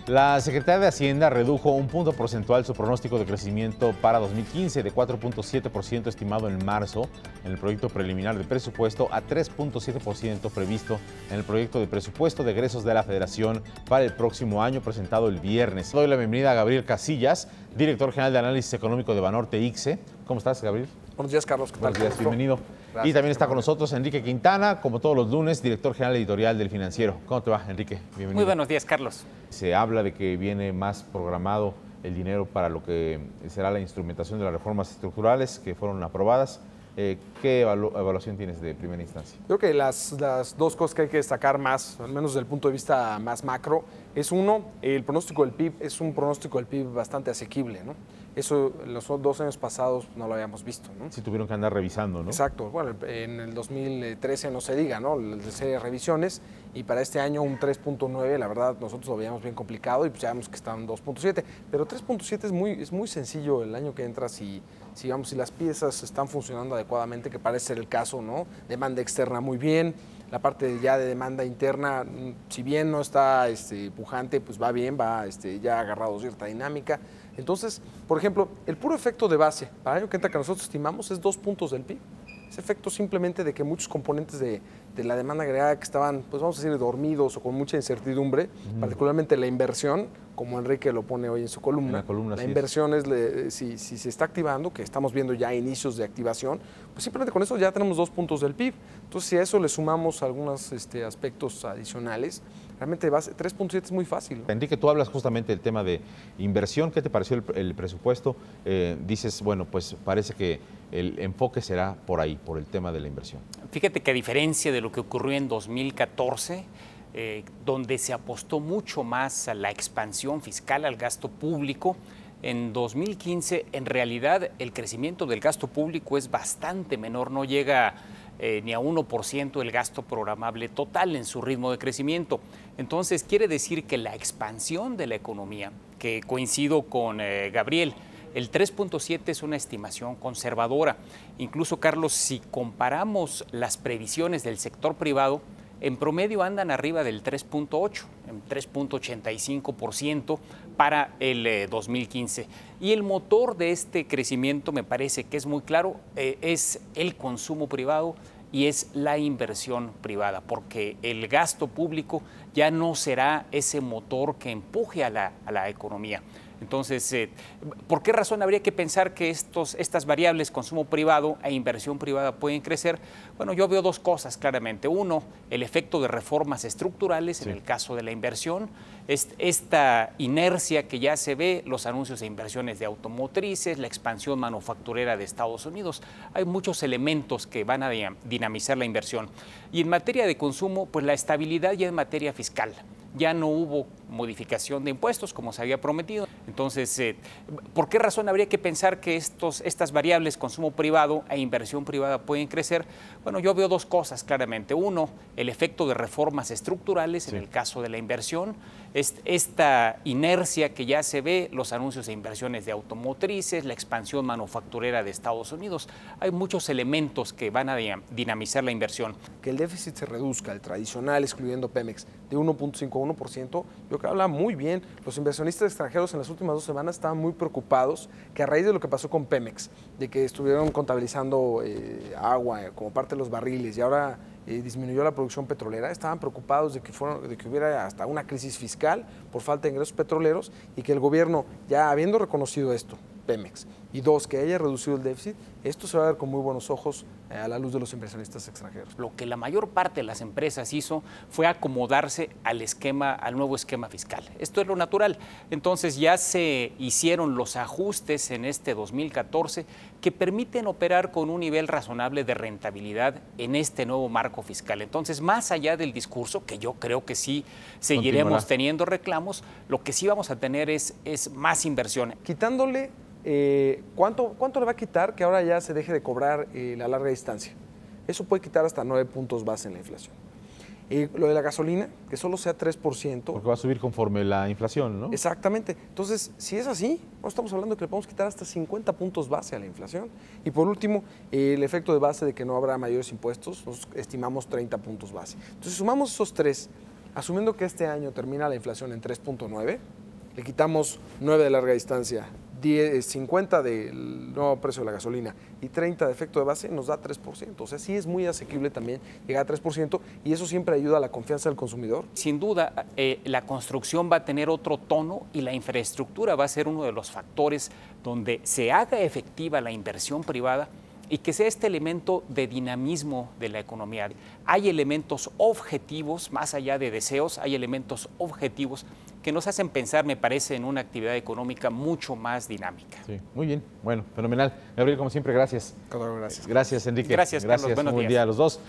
La Secretaría de Hacienda redujo un punto porcentual su pronóstico de crecimiento para 2015 de 4.7% estimado en marzo en el proyecto preliminar de presupuesto a 3.7% previsto en el proyecto de presupuesto de egresos de la Federación para el próximo año presentado el viernes. Doy la bienvenida a Gabriel Casillas, director general de análisis económico de Banorte ICSE. ¿Cómo estás, Gabriel? Buenos días, Carlos. ¿Qué tal? Buenos días, bienvenido. Gracias, y también está hermano. con nosotros Enrique Quintana, como todos los lunes, director general editorial del Financiero. ¿Cómo te va, Enrique? Bienvenido. Muy buenos días, Carlos. Se habla de que viene más programado el dinero para lo que será la instrumentación de las reformas estructurales que fueron aprobadas. ¿Qué evaluación tienes de primera instancia? Creo que las dos cosas que hay que destacar más, al menos desde el punto de vista más macro, es uno, el pronóstico del PIB es un pronóstico del PIB bastante asequible, ¿no? Eso en los 2 años pasados no lo habíamos visto, ¿no? Sí tuvieron que andar revisando, ¿no? Exacto. Bueno, en el 2013 no se diga, ¿no? De serie revisiones, y para este año un 3.9, la verdad nosotros lo veíamos bien complicado y pues ya vemos que está en 2.7, pero 3.7 es muy sencillo el año que entra si las piezas están funcionando adecuadamente, que parece ser el caso, ¿no? Demanda externa muy bien, la parte ya de demanda interna, si bien no está pujante, pues va bien, va ya agarrado cierta dinámica. Entonces, por ejemplo, el puro efecto de base para el año que entra que nosotros estimamos es 2 puntos del PIB. Ese efecto simplemente de que muchos componentes de la demanda agregada que estaban, pues vamos a decir, dormidos o con mucha incertidumbre, particularmente la inversión, como Enrique lo pone hoy en su columna. La inversión si se está activando, que estamos viendo ya inicios de activación, pues simplemente con eso ya tenemos 2 puntos del PIB. Entonces, si a eso le sumamos algunos aspectos adicionales, realmente 3.7 es muy fácil, ¿no? Enrique, tú hablas justamente del tema de inversión. ¿Qué te pareció el presupuesto? Dices, bueno, pues parece que el enfoque será por ahí, por el tema de la inversión. Fíjate que a diferencia de lo que ocurrió en 2014, donde se apostó mucho más a la expansión fiscal, al gasto público, en 2015 en realidad el crecimiento del gasto público es bastante menor, no llega ni a 1% el gasto programable total en su ritmo de crecimiento. Entonces quiere decir que la expansión de la economía, que coincido con Gabriel, el 3.7 es una estimación conservadora. Incluso, Carlos, si comparamos las previsiones del sector privado, en promedio andan arriba del 3.8, en 3.85% para el 2015. Y el motor de este crecimiento, me parece que es muy claro, es el consumo privado y es la inversión privada, porque el gasto público ya no será ese motor que empuje a la economía. Entonces, ¿por qué razón habría que pensar que estas variables, consumo privado e inversión privada, pueden crecer? Bueno, yo veo dos cosas claramente. Uno, el efecto de reformas estructurales en el caso de la inversión, esta inercia que ya se ve, los anuncios de inversiones de automotrices, la expansión manufacturera de Estados Unidos. Hay muchos elementos que van a dinamizar la inversión. Y en materia de consumo, pues la estabilidad ya en materia fiscal. Ya no hubo modificación de impuestos como se había prometido. Entonces, ¿por qué razón habría que pensar que estas variables, consumo privado e inversión privada, pueden crecer? Bueno, yo veo dos cosas claramente. Uno, el efecto de reformas estructurales en el caso de la inversión, esta inercia que ya se ve, los anuncios de inversiones de automotrices, la expansión manufacturera de Estados Unidos. Hay muchos elementos que van a dinamizar la inversión. Que el déficit se reduzca, el tradicional, excluyendo Pemex, de 1.5 a 1%, yo creo que habla muy bien. Los inversionistas extranjeros en las últimas 2 semanas estaban muy preocupados que a raíz de lo que pasó con Pemex, de que estuvieron contabilizando agua como parte de los barriles y ahora disminuyó la producción petrolera, estaban preocupados de que hubiera hasta una crisis fiscal por falta de ingresos petroleros y que el gobierno, ya habiendo reconocido esto, Pemex, y dos, que haya reducido el déficit, esto se va a ver con muy buenos ojos a la luz de los inversionistas extranjeros. Lo que la mayor parte de las empresas hizo fue acomodarse al nuevo esquema fiscal. Esto es lo natural. Entonces ya se hicieron los ajustes en este 2014 que permiten operar con un nivel razonable de rentabilidad en este nuevo marco fiscal. Entonces, más allá del discurso, que yo creo que sí seguiremos teniendo reclamos, lo que sí vamos a tener es más inversión. Quitándole ¿cuánto le va a quitar que ahora ya se deje de cobrar la larga distancia? Eso puede quitar hasta 9 puntos base en la inflación. Lo de la gasolina, que solo sea 3%. Porque va a subir conforme la inflación, ¿no? Exactamente. Entonces, si es así, no estamos hablando de que le podemos quitar hasta 50 puntos base a la inflación. Y por último, el efecto de base de que no habrá mayores impuestos, nos estimamos 30 puntos base. Entonces, sumamos esos tres asumiendo que este año termina la inflación en 3.9, le quitamos 9 de larga distancia, 50 del nuevo precio de la gasolina y 30 de efecto de base, nos da 3%. O sea, sí es muy asequible también llegar a 3% y eso siempre ayuda a la confianza del consumidor. Sin duda, la construcción va a tener otro tono y la infraestructura va a ser uno de los factores donde se haga efectiva la inversión privada y que sea este elemento de dinamismo de la economía. Hay elementos objetivos, más allá de deseos, hay elementos objetivos que nos hacen pensar, me parece, en una actividad económica mucho más dinámica. Sí, muy bien. Bueno, fenomenal. Gabriel, como siempre, gracias. Gracias. Gracias, Enrique. Gracias, Carlos. Buenos Buen días. día a los dos.